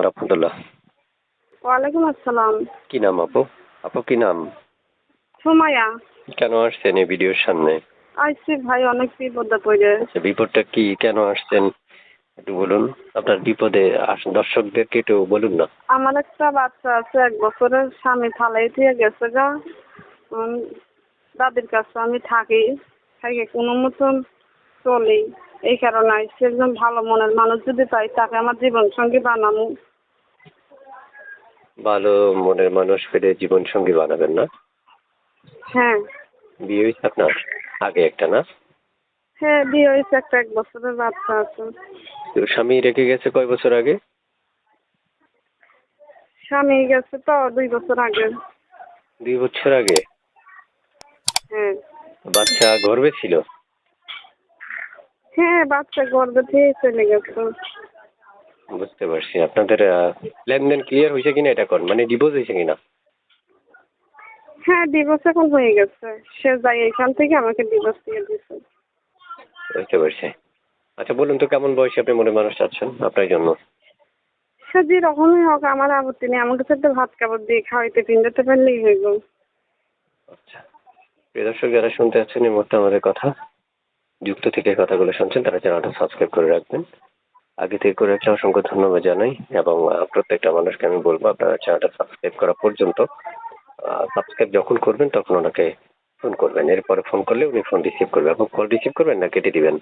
রহমতুল্লাহ। ওয়ালাইকুম আসসালাম। কি নাম আপু? আপু কি নাম? সুমাইয়া। কেন আসছেন এই ভিডিওর সামনে? আইসি ভাই, অনেক বিপদে পড়ে। আচ্ছা, বিপদটা কি? কেন আসছেন একটু বলুন। আপনার বিপদে দর্শকদেরকে একটু বলুন না। আমার একটা বাচ্চা আছে, 1 বছরের, স্বামী ফালাই দিয়ে গেছে গা। দাদির কাছে আমি থাকি, কোনো মতন চলি। এই কারণে আইসি, একজন ভালো মনের মানুষ যদি পাই তাকে আমার জীবন সঙ্গী বানাবো। ভালো মনের মানুষ পেলে জীবন সঙ্গী বানাবেন না? হ্যাঁ। বিয়ে হয়েছে আপনার? আগে একটা না? হ্যাঁ, বিয়ে হয়েছে, একটা 1 বছরের বাচ্চা আছে। তো স্বামী রেখে গেছে কয় বছর আগে? স্বামী গেছে তো 2 বছর আগে। 2 বছর আগে? হ্যাঁ। বাচ্চা গর্ভে ছিল? হ্যাঁ, বাচ্চা গর্ভে থেকে চলে গেছে। বুঝতে পারছি। আপনাদের লেনদেন ক্লিয়ার হয়েছে কিনা এটা কোন, মানে ডিভোর্স হয়েছে কিনা? হ্যাঁ, ডিভোর্স এখন হয়ে গেছে। সে যাই এখান থেকে আমাকে ডিভোর্স দিয়ে দিয়েছে। বুঝতে পারছি। আচ্ছা বলুন তো, কেমন বয়সে আপনি মনে মানুষ চাচ্ছেন আপনার জন্য? সে যে রকমই হোক, আমার আপত্তি নেই। আমার কাছে একটা ভাত কাপড় দিয়ে খাওয়াইতে পিন্দাতে পারলেই হইব। আচ্ছা, প্রিয় দর্শক যারা শুনতে যাচ্ছেন এই মুহূর্তে আমাদের কথা, যুক্ত থেকে কথাগুলো শুনছেন তারা চ্যানেলটা সাবস্ক্রাইব করে রাখবেন। আগে থেকে করে রাখলে অসংখ্য ধন্যবাদ জানাই, এবং প্রত্যেকটা মানুষকে আমি বলবো আপনারা চ্যানেলটা সাবস্ক্রাইব করা পর্যন্ত, সাবস্ক্রাইব যখন করবেন তখন ওনাকে ফোন করবেন। এরপরে ফোন করলে উনি ফোন রিসিভ করবেন। আপনি কল রিসিভ করবেন না কেটে দিবেন?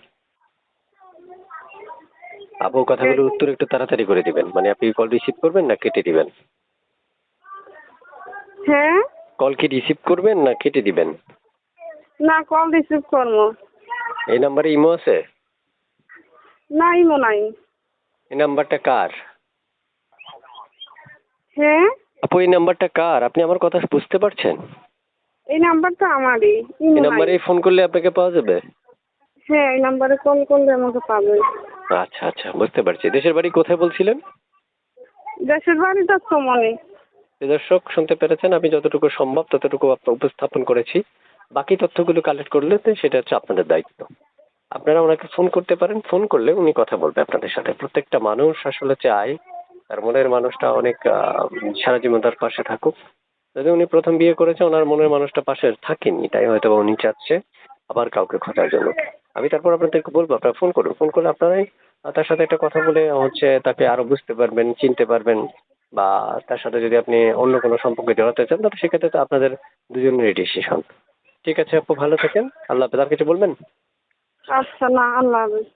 আপু কথাগুলোর উত্তর একটু তাড়াতাড়ি করে দিবেন, মানে আপনি কল রিসিভ করবেন না কেটে দিবেন? হ্যাঁ। কল কি রিসিভ করবেন না কেটে দিবেন? না, কল রিসিভ করবো। এই নাম্বারে ইমো আছে? নাই মো নাই। এই নাম্বারটা কার? হ্যাঁ, আপু এই নাম্বারটা কার? আপনি আমার কথা বুঝতে পারছেন? এই নাম্বারটা আমারই। এই ইমো নাই। নাম্বারে ফোন করলে আপনাকে পাওয়া যাবে? হ্যাঁ, এই নাম্বারে কল করলে আমাকে পাবেন। আচ্ছা আচ্ছা, বুঝতে পারছি। দেশের বাড়ি কোথায় বলছিলেন? দেশের বাড়িটা সমনে। দর্শক শুনতে পেরেছেন, আমি যতটুকু সম্ভব ততটুকু উপস্থাপন করেছি। বাকি তথ্যগুলো কালেক্ট করলে তো সেটা হচ্ছে আপনাদের দায়িত্ব। আপনারা ওনাকে ফোন করতে পারেন, ফোন করলে উনি কথা বলবে আপনাদের সাথে। প্রত্যেকটা মানুষ আসলে চায় তার মনের মানুষটা অনেক সারা জীবন তার পাশে থাকুক। যদি উনি প্রথম বিয়ে করেছে, ওনার মনের মানুষটা পাশে থাকেনি, তাই হয়তো উনি চাচ্ছে আবার কাউকে খোঁজার জন্য। আমি তারপর আপনাদেরকে বলবো আপনারা ফোন করুন। ফোন করলে আপনারাই তার সাথে একটা কথা বলে হচ্ছে তাকে আরো বুঝতে পারবেন, চিনতে পারবেন, বা তার সাথে যদি আপনি অন্য কোনো সম্পর্কে জড়াতে চান তাহলে সেক্ষেত্রে তো আপনাদের দুজনেরই ডিসিশন। ঠিক আছে আপু, ভালো থাকেন। আল্লাহ হাফেজ। আর কিছু বলবেন? আচ্ছা, না, আল্লাহ হাফেজ।